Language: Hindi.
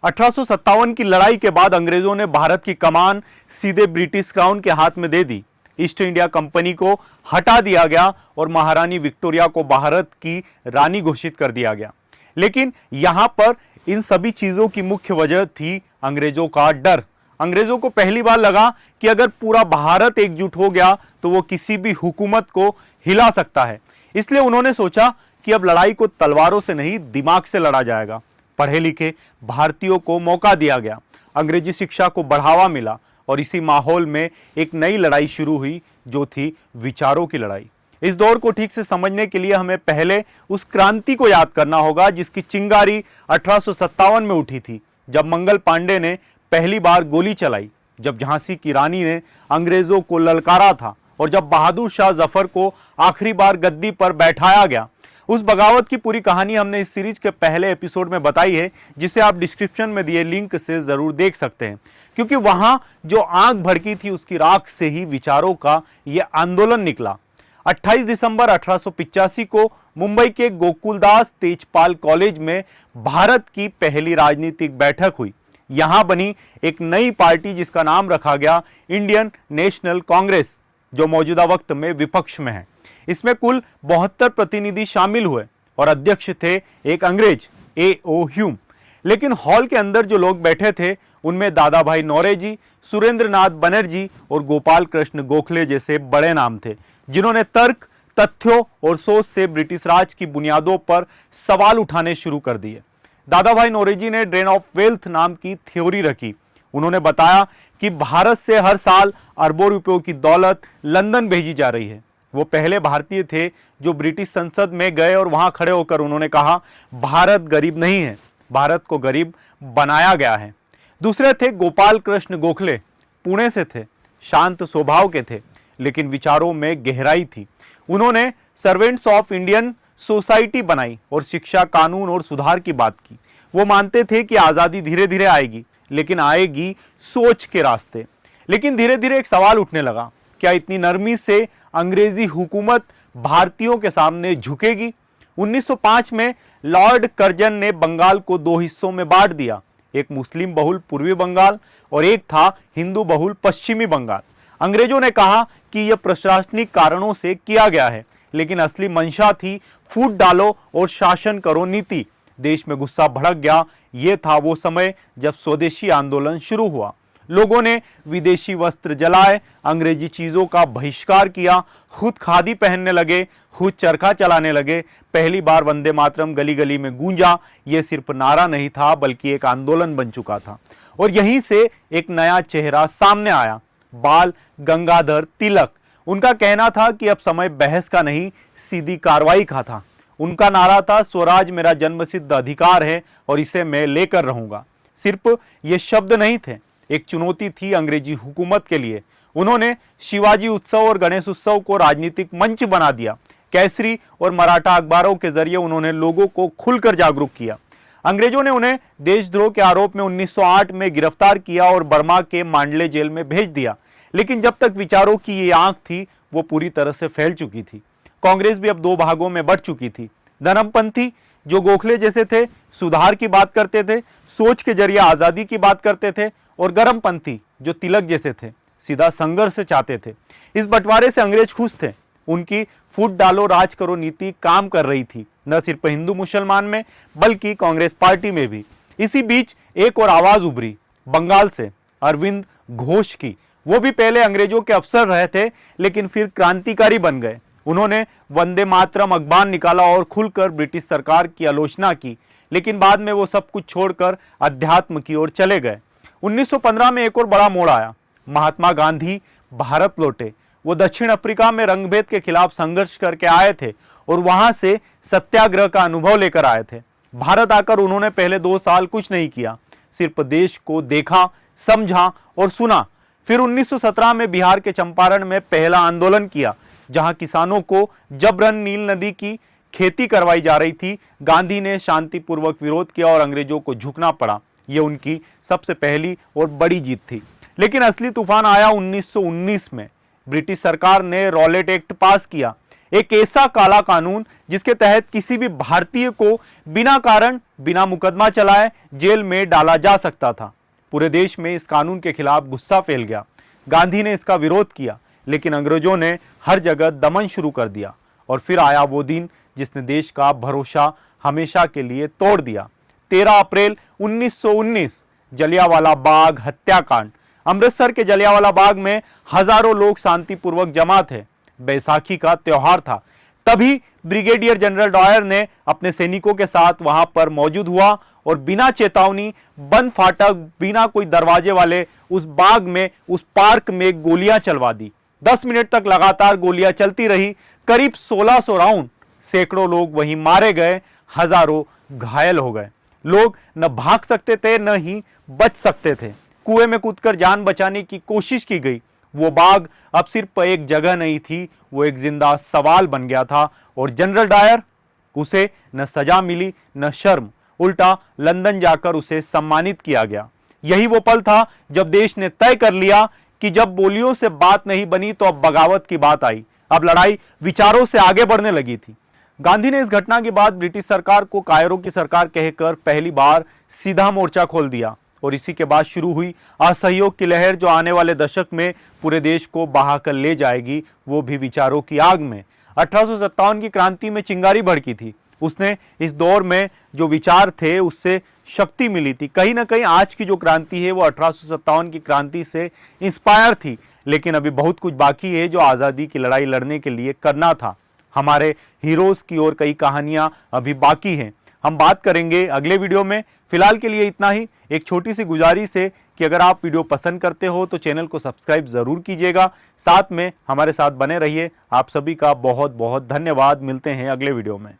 1857 की लड़ाई के बाद अंग्रेजों ने भारत की कमान सीधे ब्रिटिश क्राउन के हाथ में दे दी। ईस्ट इंडिया कंपनी को हटा दिया गया और महारानी विक्टोरिया को भारत की रानी घोषित कर दिया गया। लेकिन यहां पर इन सभी चीजों की मुख्य वजह थी अंग्रेजों का डर। अंग्रेजों को पहली बार लगा कि अगर पूरा भारत एकजुट हो गया तो वो किसी भी हुकूमत को हिला सकता है। इसलिए उन्होंने सोचा कि अब लड़ाई को तलवारों से नहीं, दिमाग से लड़ा जाएगा। पढ़े लिखे भारतीयों को मौका दिया गया, अंग्रेजी शिक्षा को बढ़ावा मिला और इसी माहौल में एक नई लड़ाई शुरू हुई जो थी विचारों की लड़ाई। इस दौर को ठीक से समझने के लिए हमें पहले उस क्रांति को याद करना होगा जिसकी चिंगारी 1857 में उठी थी, जब मंगल पांडे ने पहली बार गोली चलाई, जब झांसी की रानी ने अंग्रेजों को ललकारा था और जब बहादुर शाह जफर को आखिरी बार गद्दी पर बैठाया गया। उस बगावत की पूरी कहानी हमने इस सीरीज के पहले एपिसोड में बताई है, जिसे आप डिस्क्रिप्शन में दिए लिंक से जरूर देख सकते हैं, क्योंकि वहां जो आग भड़की थी उसकी राख से ही विचारों का यह आंदोलन निकला। 28 दिसंबर 1885 को मुंबई के गोकुलदास तेजपाल कॉलेज में भारत की पहली राजनीतिक बैठक हुई। यहां बनी एक नई पार्टी जिसका नाम रखा गया इंडियन नेशनल कांग्रेस, जो मौजूदा वक्त में विपक्ष में है। इसमें कुल 72 प्रतिनिधि शामिल हुए और अध्यक्ष थे एक अंग्रेज A.O. ह्यूम। लेकिन हॉल के अंदर जो लोग बैठे थे उनमें दादा भाई नौरोजी, सुरेंद्रनाथ बनर्जी और गोपाल कृष्ण गोखले जैसे बड़े नाम थे, जिन्होंने तर्क, तथ्यों और सोच से ब्रिटिश राज की बुनियादों पर सवाल उठाने शुरू कर दिए। दादा भाई नौरोजी ने ड्रेन ऑफ वेल्थ नाम की थ्योरी रखी। उन्होंने बताया कि भारत से हर साल अरबों रुपयों की दौलत लंदन भेजी जा रही है। वो पहले भारतीय थे जो ब्रिटिश संसद में गए और वहां खड़े होकर उन्होंने कहा, भारत गरीब नहीं है, भारत को गरीब बनाया गया है। दूसरे थे गोपाल कृष्ण गोखले, पुणे से थे, शांत स्वभाव के थे, लेकिन विचारों में गहराई थी। उन्होंने सर्वेंट्स ऑफ इंडियन सोसाइटी बनाई और शिक्षा, कानून और सुधार की बात की। वो मानते थे कि आजादी धीरे धीरे आएगी, लेकिन आएगी सोच के रास्ते। लेकिन धीरे धीरे एक सवाल उठने लगा, क्या इतनी नरमी से अंग्रेजी हुकूमत भारतीयों के सामने झुकेगी? 1905 में लॉर्ड कर्जन ने बंगाल को दो हिस्सों में बांट दिया, एक मुस्लिम बहुल पूर्वी बंगाल और एक था हिंदू बहुल पश्चिमी बंगाल। अंग्रेजों ने कहा कि यह प्रशासनिक कारणों से किया गया है, लेकिन असली मंशा थी फूट डालो और शासन करो नीति। देश में गुस्सा भड़क गया। यह था वो समय जब स्वदेशी आंदोलन शुरू हुआ। लोगों ने विदेशी वस्त्र जलाए, अंग्रेजी चीजों का बहिष्कार किया, खुद खादी पहनने लगे, खुद चरखा चलाने लगे। पहली बार वंदे मातरम गली गली में गूंजा। यह सिर्फ नारा नहीं था बल्कि एक आंदोलन बन चुका था। और यहीं से एक नया चेहरा सामने आया, बाल गंगाधर तिलक। उनका कहना था कि अब समय बहस का नहीं, सीधी कार्रवाई का था। उनका नारा था, स्वराज मेरा जन्मसिद्ध अधिकार है और इसे मैं लेकर रहूंगा। सिर्फ ये शब्द नहीं थे, एक चुनौती थी अंग्रेजी हुकूमत के लिए। उन्होंने शिवाजी उत्सव और गणेश उत्सव को राजनीतिक मंच बना दिया। केसरी और मराठा अखबारों के जरिए उन्होंने लोगों को खुलकर जागरूक किया। अंग्रेजों ने उन्हें देशद्रोह के आरोप में 1908 में गिरफ्तार किया और बर्मा के मांडले जेल में भेज दिया। लेकिन जब तक विचारों की ये आंख थी, वो पूरी तरह से फैल चुकी थी। कांग्रेस भी अब दो भागों में बढ़ चुकी थी। धर्मपंथी जो गोखले जैसे थे, सुधार की बात करते थे, सोच के जरिए आजादी की बात करते थे, और गर्मपंथी जो तिलक जैसे थे, सीधा संघर्ष चाहते थे। इस बंटवारे से अंग्रेज खुश थे। उनकी फूट डालो राज करो नीति काम कर रही थी, न सिर्फ हिंदू मुसलमान में बल्कि कांग्रेस पार्टी में भी। इसी बीच एक और आवाज उभरी बंगाल से, अरविंद घोष की। वो भी पहले अंग्रेजों के अफसर रहे थे, लेकिन फिर क्रांतिकारी बन गए। उन्होंने वंदे मातरम अखबार निकाला और खुलकर ब्रिटिश सरकार की आलोचना की, लेकिन बाद में वो सब कुछ छोड़कर अध्यात्म की ओर चले गए। 1915 में एक और बड़ा मोड़ आया। महात्मा गांधी भारत लौटे। वो दक्षिण अफ्रीका में रंगभेद के खिलाफ संघर्ष करके आए थे और वहां से सत्याग्रह का अनुभव लेकर आए थे। भारत आकर उन्होंने पहले 2 साल कुछ नहीं किया, सिर्फ देश को देखा, समझा और सुना। फिर 1917 में बिहार के चंपारण में पहला आंदोलन किया, जहां किसानों को जबरन नील नदी की खेती करवाई जा रही थी। गांधी ने शांतिपूर्वक विरोध किया और अंग्रेजों को झुकना पड़ा। यह उनकी सबसे पहली और बड़ी जीत थी। लेकिन असली तूफान आया 1919 में। ब्रिटिश सरकार ने रॉलेट एक्ट पास किया। एक ऐसा काला कानून जिसके तहत किसी भी भारतीय को बिना कारण, बिना मुकदमा चलाए जेल में डाला जा सकता था। पूरे देश में इस कानून के खिलाफ गुस्सा फैल गया। गांधी ने इसका विरोध किया, लेकिन अंग्रेजों ने हर जगह दमन शुरू कर दिया। और फिर आया वो दिन जिसने देश का भरोसा हमेशा के लिए तोड़ दिया। 13 अप्रैल 1919, जलियांवाला बाग हत्याकांड। अमृतसर के जलियांवाला बाग में हजारों लोग शांतिपूर्वक जमा थे। बैसाखी का त्योहार था। तभी ब्रिगेडियर जनरल डायर ने अपने सैनिकों के साथ वहां पर मौजूद हुआ और बिना चेतावनी, बंद फाटक, बिना कोई दरवाजे वाले उस बाग में, उस पार्क में गोलियां चलवा दी। 10 मिनट तक लगातार गोलियां चलती रही। करीब 1600 राउंड। सैकड़ों लोग वहीं मारे गए, हजारों घायल हो गए। लोग न भाग सकते थे, न ही बच सकते थे। कुएं में कूदकर जान बचाने की कोशिश की गई। वो बाग अब सिर्फ एक जगह नहीं थी, वो एक जिंदा सवाल बन गया था। और जनरल डायर, उसे न सजा मिली न शर्म, उल्टा लंदन जाकर उसे सम्मानित किया गया। यही वो पल था जब देश ने तय कर लिया कि जब बोलियों से बात नहीं बनी तो अब बगावत की बात आई। अब लड़ाई विचारों से आगे बढ़ने लगी थी। गांधी ने इस घटना के बाद ब्रिटिश सरकार को कायरों की सरकार कहकर पहली बार सीधा मोर्चा खोल दिया। और इसी के बाद शुरू हुई असहयोग की लहर, जो आने वाले दशक में पूरे देश को बहाकर ले जाएगी, वो भी विचारों की आग में। 1857 की क्रांति में चिंगारी भड़की थी। उसने इस दौर में जो विचार थे उससे शक्ति मिली थी। कहीं ना कहीं आज की जो क्रांति है वो 1857 की क्रांति से इंस्पायर थी। लेकिन अभी बहुत कुछ बाकी है जो आज़ादी की लड़ाई लड़ने के लिए करना था। हमारे हीरोज की और कई कहानियां अभी बाकी हैं। हम बात करेंगे अगले वीडियो में। फिलहाल के लिए इतना ही। एक छोटी सी गुजारिश है कि अगर आप वीडियो पसंद करते हो तो चैनल को सब्सक्राइब जरूर कीजिएगा। साथ में हमारे साथ बने रहिए। आप सभी का बहुत बहुत धन्यवाद। मिलते हैं अगले वीडियो में।